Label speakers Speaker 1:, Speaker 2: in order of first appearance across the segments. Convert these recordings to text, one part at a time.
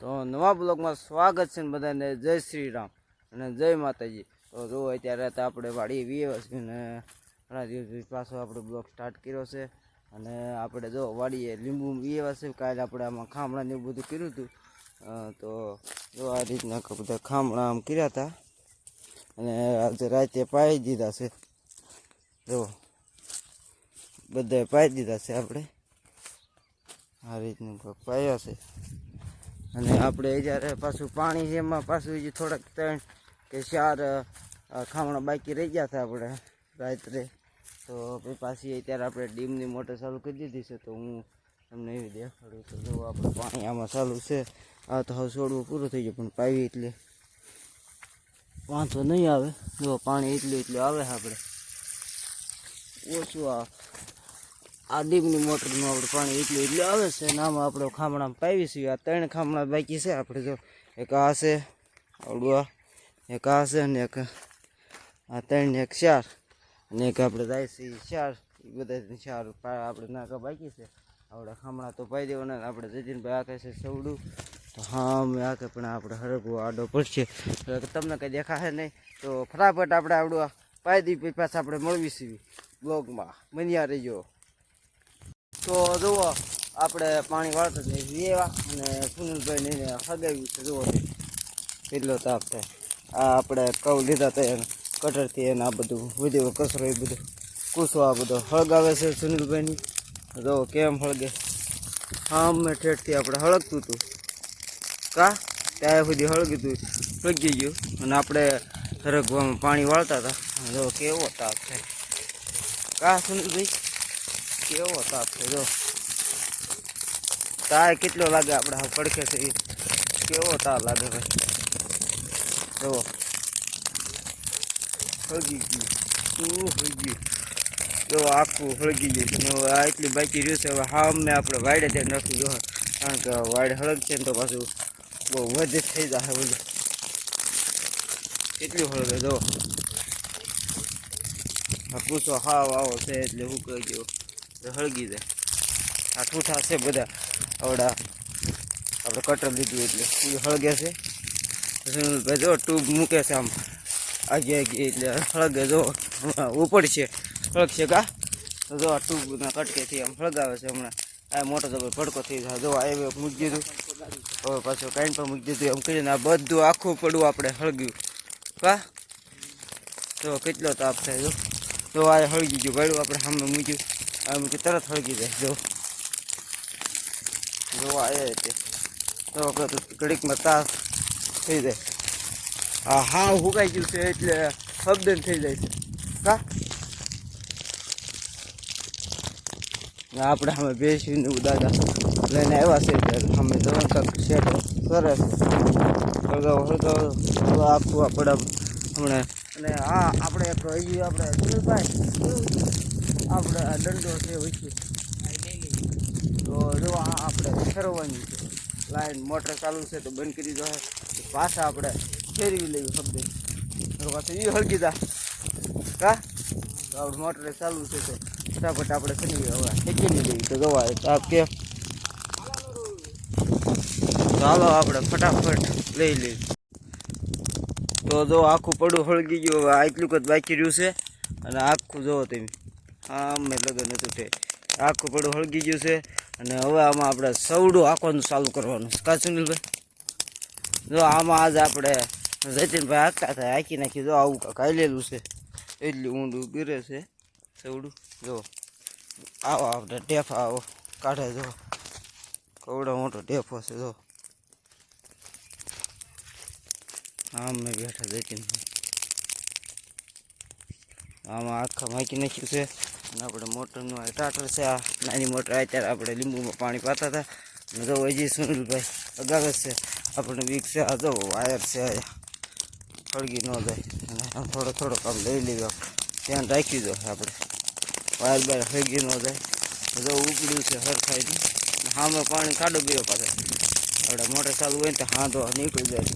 Speaker 1: તો નવા બ્લોગમાં સ્વાગત છે ને બધાને જય શ્રી રામ અને જય માતાજી। તો જો અત્યારે તો આપણે વાડી વીએ છે ને ઘણા દિવસ પાછો આપણે બ્લોગ સ્ટાર્ટ કર્યો છે અને આપણે જો વાડીએ લીંબુ વીએ છે। કાલે આપણે આમાં ખામણા ને એવું બધું કર્યું હતું તો જો આ રીતના બધા ખામણા આમ કર્યા હતા અને આજે રાતે પાઈ દીધા છે। જો બધાએ પાઈ દીધા છે આપણે આ રીતનું પાયા છે અને આપણે જ્યારે પાછું પાણી છે એમાં પાછું જે થોડાક 3 કે 4 ખામણા બાકી રહી ગયા હતા આપણે રાત્રે। તો પાછી અત્યારે આપણે ડીમની મોટર ચાલુ કરી દીધી છે। તો હું તમને એવી દેખાડું તો જો આપણે પાણી આમાં ચાલુ છે। આ તો હવે છોડવું પૂરું થઈ ગયું પણ પાવી એટલે વાંધો નહીં આવે। જો પાણી એટલું આવે આપણે ઓછું આ ડીમની મોટરનું આપણે પાણી એટલું આવે છે અને આમાં આપણે ખામણામાં પાવીશું। આ 3 ખામણા બાકી છે આપણે જો એક આ છે આવડું એક આ છે અને એક આ 3 ને એક 4 અને એક આપણે જાય છે 4 એ બધા 4 આપણે નાકા બાકી છે। આવડા ખામણા તો પાઈ દેવાના આપણે જતીનભાઈ આખે છે સવડું તો હા અમે આખે પણ આપણે હરગવો આડો પડશે તમને કંઈ દેખાશે નહીં તો ફટાફટ આપણે આવડું પાઈ દી પછી પાછા આપણે મળવીશું બ્લોગમાં બન્યા રહીજો। તો જુઓ આપણે પાણી વાળતા જઈએ અને સુનિલભાઈ ને હગાવ્યું છે જુઓ કેટલો તાપ થાય। આ આપણે કવ લીધા હતા કટરથી એને આ બધું વધ્યો કચરો એ બધું કૂસો આ બધો હળગાવે છે સુનિલભાઈની જુઓ કેમ હળગે। હા અમે ઠેઠથી આપણે હળગતું હતું કા ત્યાં સુધી હળગી ગયું અને આપણે હરગવામાં પાણી વાળતા હતા જો કેવો તાપ થાય કા સુનિલભાઈ કેવો તાપ છે। જો તાય કેટલો લાગે આપણે પડખે છે કેવો તાપ લાગે ભાઈ જો હળગી ગયું જો આખું હળગી ગયું આ એટલી બાકી રહ્યું છે। હવે હા અમે આપણે વાડે ધ્યાન રાખવું જો કારણ કે વાડે હળગશે ને તો પાછું બહુ વધે થઈ જશે બધું કેટલું હળગે જો આ પૂછો હાવ આવો છે એટલે હું કહી ગયો હળગી જાય। આ ઠૂઠા છે બધા આવડા આપણે કટર લીધું એટલે એ હળગે છે જો ટ્યુબ મૂકે છે આમ આગે એટલે હળગે જો ઉપડશે હળગશે કા જો આ ટ્યુબના કટકેથી આમ હળગાવે છે હમણાં આ મોટો જબર ભડકો થઈ જાય। જો આ મૂકી દીધું હવે પાછું કાંઈ પણ મૂકી દીધું એમ કરીને આ બધું આખું પડવું આપણે હળગ્યું કા જો કેટલો તાપ થાય જો આ હળગી ગયું ભાડું આપણે સામે મૂક્યું આ મૂકી તરત હળગી જાય। જો આ તે તો ઘડીકમાં તાપ થઈ જાય। હા હુકાઈ ગયું છે એટલે શબ્દન થઈ જાય છે કા આપણે સામે બેસીને દાદા લઈને આવ્યા છે ત્યારે અમે જવાનું કાંક સેટ કરે છે હળગાવો આખું આપણે હમણાં અને હા આપણે એક હજી આપણે સુનિલભાઈ આપણે આ દંડો છે વચ્ચે તો જો આપણે ફેરવવાની છે લાઈન મોટર ચાલુ છે તો બંધ કરી દો પાછા આપણે ફેરવી લઈએ શબ્દ પાછું એ હળગી દા કા આપણે મોટર ચાલુ છે તો ફટાફટ આપણે કરી હવે ખેંચી લઈએ તો જોવા આપ કે ચાલો આપણે ફટાફટ લઈ લઈએ। તો જો આખું પડું હળગી ગયું હવે આટલું જ બાકી રહ્યું છે અને આખું જોવો તમે હા મેં લગન હતું તે આખું પડું હળગી ગયું છે અને હવે આમાં આપણે સવડું આખવાનું ચાલુ કરવાનું કા સુનિલભાઈ જો આમાં આજ આપણે જતીનભાઈ આખતા થાય આખી નાખી જો આવું કાંક આલેલું છે એટલું ઊંડું ગીરે છે સવડું જો આવો આપણે ટેફા આવો કાઢે જો કવડો મોટો ટેફો છે જો આમ મેં બેઠા જતીનભાઈ આમાં આખા માકી નાખ્યું છે અને આપણે મોટરનું આ ટાટર છે આ નાની મોટર અત્યારે આપણે લીંબુમાં પાણી પાતા હતા અને જો હજી સુનિલભાઈ અગાવે છે આપણે વીક છે આ જો વાયર છે હળગી ન જાય અને આમ થોડો કામ લઈ લેવું ધ્યાન રાખી દો આપણે વાયર બાયર હળગી ન જાય જો ઉપડ્યું છે હરખાઈથી સામે પાણી કાઢો ગયો પાછળ આપણે મોટર ચાલુ હોય ને તો હાંધો નીકળી જાય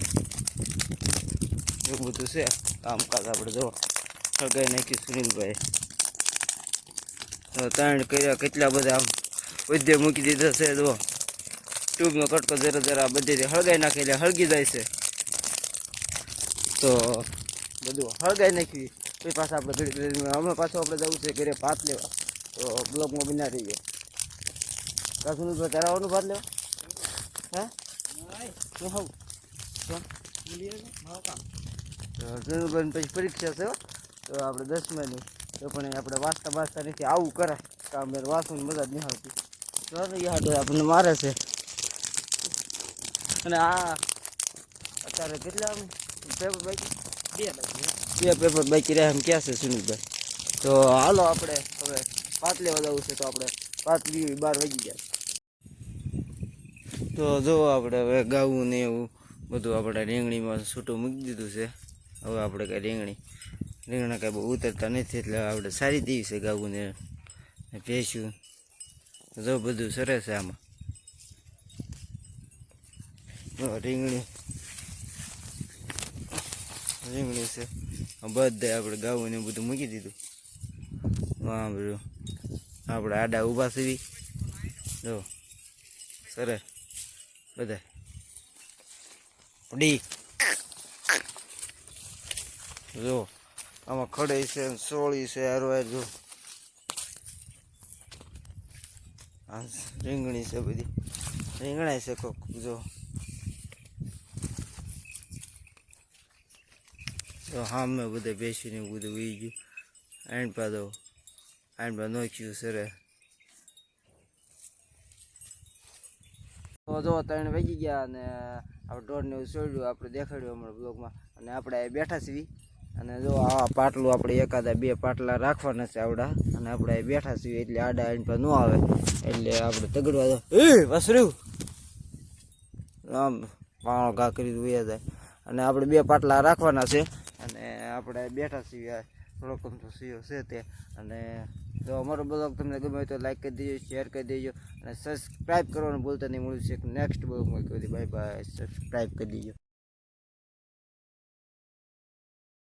Speaker 1: એવું બધું છે કામકાજ આપણે જો હળગાઈ નાખ્યું સુનિલભાઈ તો 3 કર્યા કેટલા બધા આમ વૈદ્ય મૂકી દીધા છે જો ટ્યુબનો કટકો જરા જરા બધી હળગાઈ નાખી એટલે હળગી જાય છે. તો બધું હળગાઈ નાખી પછી પાછા આપણે ઘડી અમે પાછું આપણે જવું છે ઘરે ભાત લેવા. તો બ્લોગમાં બિના રહી ગયો કાશું તારે આવવાનું ભાત લેવા હા શું ખાવું જનુભાઈ પછી પરીક્ષા છે તો આપણે 10માની તો પણ આપણે વાંચતા નથી આવું કરાય કામ વાંચવાની મજા જ નહીં આવતી. તો આપણને મારે છે અને આ અત્યારે કેટલા પેપર બાકી બે પેપર બાકી રહ્યા એમ ક્યાં છે સુનિલભાઈ. તો હાલો આપણે હવે ભાત લેવા જવું છે તો આપણે ભાત લઈએ 12 વાગી ગયા. તો જો આપણે હવે ગાવું ને એવું બધું આપણે રીંગણીમાં છૂટું મૂકી દીધું છે. હવે આપણે કાંઈ રીંગણા કાંઈ બહુ ઉતરતા નથી એટલે આપણે સારી દેવી છે ગાવું ને ભેંસ્યું. જો બધું સરસ છે આમાં રીંગણી છે બધે આપણે ગાવું ને બધું મૂકી દીધું. હા બધું આપણે આડા ઊભા સીવી જો સરસ બધા ડી જો આમાં ખડે છે સોળી છે હારવાર જો આ રીંગણી છે બધી રીંગણા છે કોક જો હા મેં બધે બેસીને બધું વી ગયું આંડપા નોખ્યું સરે. તો જો 3 વાગી ગયા અને આપણે ઢોરને એવું છોડ્યું આપણે દેખાડ્યું અમારા બ્લોગમાં અને આપણે બેઠા છીએ. અને જો આ પાટલું આપણે એકાદા 2 પાટલા રાખવાના છે આવડા અને આપણે બેઠા છીએ એટલે આડા આંડપા ન આવે એટલે આપણે તગડવા દો વસર્યું આમ પાણો ઘા કરી વયા જાય અને આપણે 2 પાટલા રાખવાના છે અને આપણે બેઠા છીએ થોડોક તો સીઓ છે તે. અને જો અમારો બ્લોગ તમને ગમે હોય તો લાઈક કરી દેજો, શેર કરી દેજો અને સબસ્ક્રાઈબ કરવાનું ભૂલતા નહીં. મળ્યું છે નેક્સ્ટ બ્લોગમાં. બાય બાય, સબસ્ક્રાઈબ કરી દેજો.